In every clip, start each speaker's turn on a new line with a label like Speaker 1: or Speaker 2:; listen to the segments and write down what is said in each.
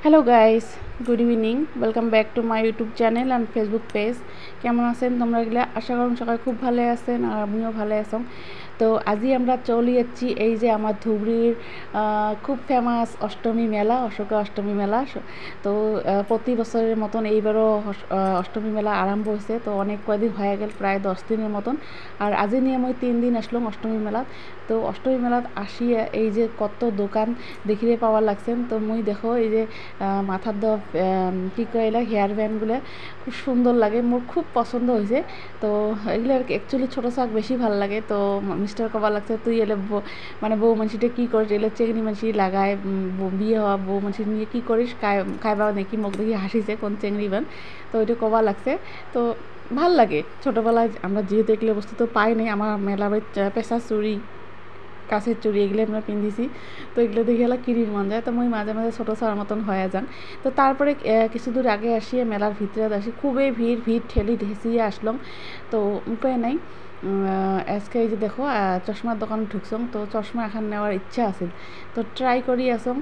Speaker 1: Hello guys, good evening. Welcome back to my YouTube channel and Facebook page. কেমন আছেন তোমরা? এগুলা আশা করুন সবাই খুব ভালো আছেন আর আমিও ভালো আছি। তো আজই আমরা চলে যাচ্ছি এই যে আমার ধুবড়ির খুব ফেমাস অষ্টমী মেলা, অশোকা অষ্টমী মেলা। তো প্রতি বছরের মতন এইবারও অষ্টমী মেলা আরম্ভ হয়েছে। তো অনেক কয়েকদিন হয়ে গেল, প্রায় 10 দিনের মতন। আর আজি নিয়ে মই 3 দিন আসলাম অষ্টমী মেলাত। তো অষ্টমী মেলাত আসিয়ে এই যে কত দোকান দেখিলে পাওয়ার লাগছেন। তো মই দেখো এই যে মাথার দেওয়া কী কয় এলা হেয়ার ব্যান্ডগুলো খুব সুন্দর লাগে, মোর খুব পছন্দ হয়েছে। তো এগুলো আর কি অ্যাকচুয়ালি ছোটো শাক বেশি ভালো লাগে। তো মিস্টার কবার লাগছে তুই এলে মানে বউ মানুষটা কী করিস, এলে চেংড়ি মানুষই লাগায় বিয়ে হওয়া বউ মানুষ নিয়ে কী করিস, খাইবা নাকি, মুখ দেখি হাসিছে কোন চেংড়ি বান। তো ওইটা কবার লাগছে। তো ভাল লাগে। ছোটোবেলায় আমরা যেহেতু এগুলো বস্তু তো পাই নাই, আমার মেলা বাড়ির পেশা চুরি কাছের চুড়ি এগুলো আমরা পিন্ধিছি। তো এগুলো দেখে এলা কিরির মন যায়। তো মই মাঝে মাঝে ছোটো ছাড়ার মতন হয়ে যান। তো তারপরে কিছু দূর আগে আসিয়ে মেলার ভিতরে আসি, খুবই ভিড় ঠেলি ঢেসিয়ে আসলাম। তো উপায় নাই। আজকে এই যে দেখো চশমার দোকান ঢুকছং। তো চশমা এখন নেওয়ার ইচ্ছা আছে, তো ট্রাই করি আসং।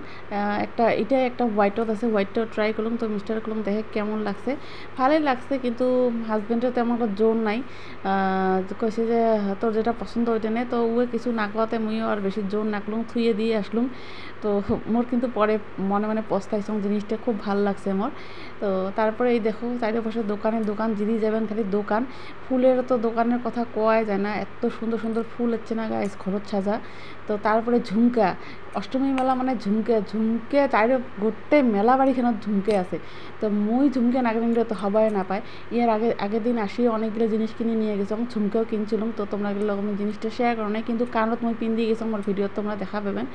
Speaker 1: এটা একটা হোয়াইটত আছে, হোয়াইটটাও ট্রাই করলাম। তো মিস্টার করলাম দেখে কেমন লাগছে। ভালোই লাগছে, কিন্তু হাজব্যান্ডের তেমন একটা জোর নাই। কইছে যে তোর যেটা পছন্দ ওইটা নে। তো ওয়ে কিছু না কোয়াতে মুইও আর বেশি জোর না করলাম, থুয়ে দিয়ে আসলাম। তো মোর কিন্তু পরে মনে মনে পস্তাইছং, জিনিসটা খুব ভাল লাগছে মোর। তো তারপরে এই দেখো চারিপাশে দোকান যিনি যাবেন খালি দোকান। ফুলের তো দোকানের কথা কোয়াই যায় না, এত সুন্দর সুন্দর ফুল হচ্ছে না গাইস, ঘরত সাজা। তো তারপরে ঝুমকা, অষ্টমী মেলা মানে ঝুমকে চাইরে গোটে মেলা বাড়িখানত ঝুমকে আছে। তো মুই ঝুমকে না কিনলে তো হবাই না পায়। ইয়ার আগের দিন আসি অনেকগুলো জিনিস কিনে নিয়ে গেছিলাম, ঝুমকেও কিনছিলাম। তো তোমরা এগুলো আমি জিনিসটা শেয়ার করো না, কিন্তু কানত মই পিন দিয়ে গেছিলাম, আমার ভিডিও তোমরা দেখা পাবেন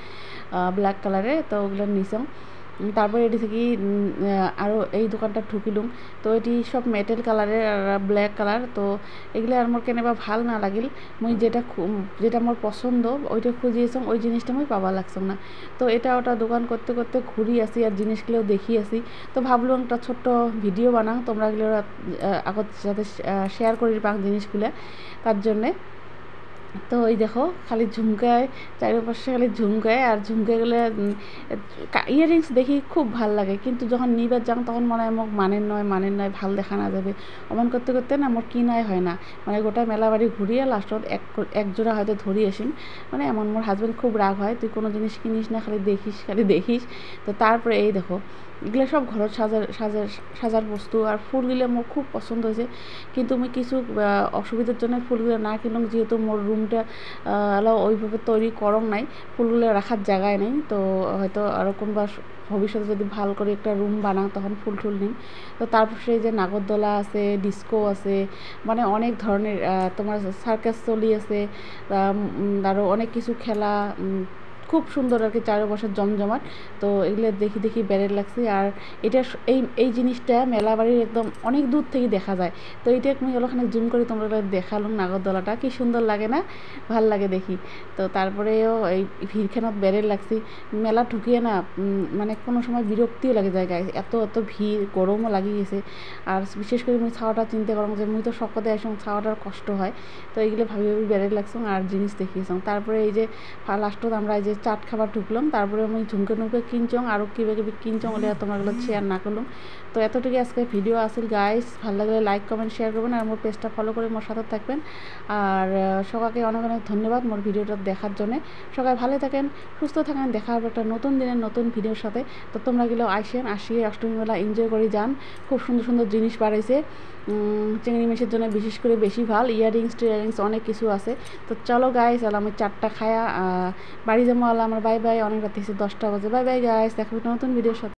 Speaker 1: ব্ল্যাক কালারে। তো ওগুলো নিছাম। তারপরে এটি থেকে আরও এই দোকানটা ঢুকিলুম। তো এটি সব মেটেল কালারের আর ব্ল্যাক কালার। তো এগুলো আর মোর কেনেবা ভাল না লাগিল। মুই যেটা মোর পছন্দ ওইটা খুঁজিয়েছাম, ওই জিনিসটা মুই পাবা লাগছাম না। তো এটা ওটা দোকান করতে করতে ঘুরি আসি আর জিনিসগুলোও দেখি আসি। তো ভাবলাম একটা ছোট্ট ভিডিও বানাও, তোমরা এগুলো আগত যাতে শেয়ার করি পাং জিনিসগুলো, তার জন্যে। তো ওই দেখো খালি ঝুমকায়, চারিপাশে খালি ঝুমকায় আর ঝুমকাগুলো ইয়াররিংস দেখি খুব ভাল লাগে, কিন্তু যখন নিবার যাং তখন মনে হয় মোক মানেন নয় ভাল দেখা না যাবে। অমন করতে করতে না মোর কিনাই হয় না, মানে গোটা মেলা বাড়ি ঘুরিয়ে লাস্টত এক জোড়া হয়তো ধরি আসিম। মানে এমন মোর হাজব্যান্ড খুব রাগ হয়, তুই কোনো জিনিস কিনিস না, খালি দেখিস। তো তারপরে এই দেখো এগুলো সব ঘরত সাজার বস্তু। আর ফুলগুলো মোর খুব পছন্দ হয়েছে, কিন্তু আমি কিছু অসুবিধার জন্য ফুলগুলো না কিনলাম, যেহেতু মোর রুমটা ওইভাবে তৈরি করং নাই, ফুলগুলো রাখার জায়গায় নেই। তো হয়তো আরও কোনবা ভবিষ্যতে যদি ভাল করে একটা রুম বানাং তখন ফুল নিই। তো তারপর সেই যে নাগরদোলা আছে, ডিস্কো আছে, মানে অনেক ধরনের তোমার সার্কাস চলি আছে, আরও অনেক কিছু খেলা, খুব সুন্দর আর কি, চারপাশে জমজমাট। তো এগুলো দেখি বেড়ে লাগছে। আর এটা এই জিনিসটা মেলা বাড়ির একদম অনেক দূর থেকে দেখা যায়। তো এইটা আমি ওখানে জুম করে তোমরা দেখালাম, নাগরদোলাটা কি সুন্দর লাগে না, ভাল লাগে দেখি। তো তারপরেও এই ভিড়খানত বেড়ে লাগছি। মেলা ঢুকিয়ে না মানে কোনো সময় বিরক্তিও লাগে যায় গায়ে, এত ভিড়, গরমও লাগি গেছে। আর বিশেষ করে মুই ছাওয়াটা চিন্তা করলাম যে মুই তো সকতে আসলাম, ছাওয়াটার কষ্ট হয়। তো এইগুলো ভাবি বেড়ে লাগছাম আর জিনিস দেখিয়েছাম। তারপরে এই যে লাস্টত আমরা এই যে চাট খাবার ঢুকলাম। তারপরে আমি ঝুমকে কিনছং, আরও কিবা কিনছং, ওগুলো তোমাগুলো শেয়ার না করলাম। তো এতটুকু আজকে ভিডিও আসিল গাইস। ভালো লাগলে লাইক কমেন্ট শেয়ার করবেন আর মোর পেজটা ফলো করে মোর সাথে থাকবেন। আর সবাইকে অনেক ধন্যবাদ মোর ভিডিওটা দেখার জন্য। সবাই ভালো থাকেন, সুস্থ থাকেন, দেখা হবে একটা নতুন দিনের নতুন ভিডিওর সাথে। তো তোমরা গেলেও আসিয়ে অষ্টমী মেলা এনজয় করে যান। খুব সুন্দর সুন্দর জিনিস বাড়াইছে, চিংড়ি মাছের জন্য বিশেষ করে বেশি ভাল, টিয়ারিংস অনেক কিছু আছে। তো চলো গাইস, আমি চারটা খায়া বাড়ি যাবো। আমার বাই বাই, অনেক রাত থেকে 10টা বাজে। বাই বাই গাইস, দেখা হবে নতুন ভিডিওর সাথে।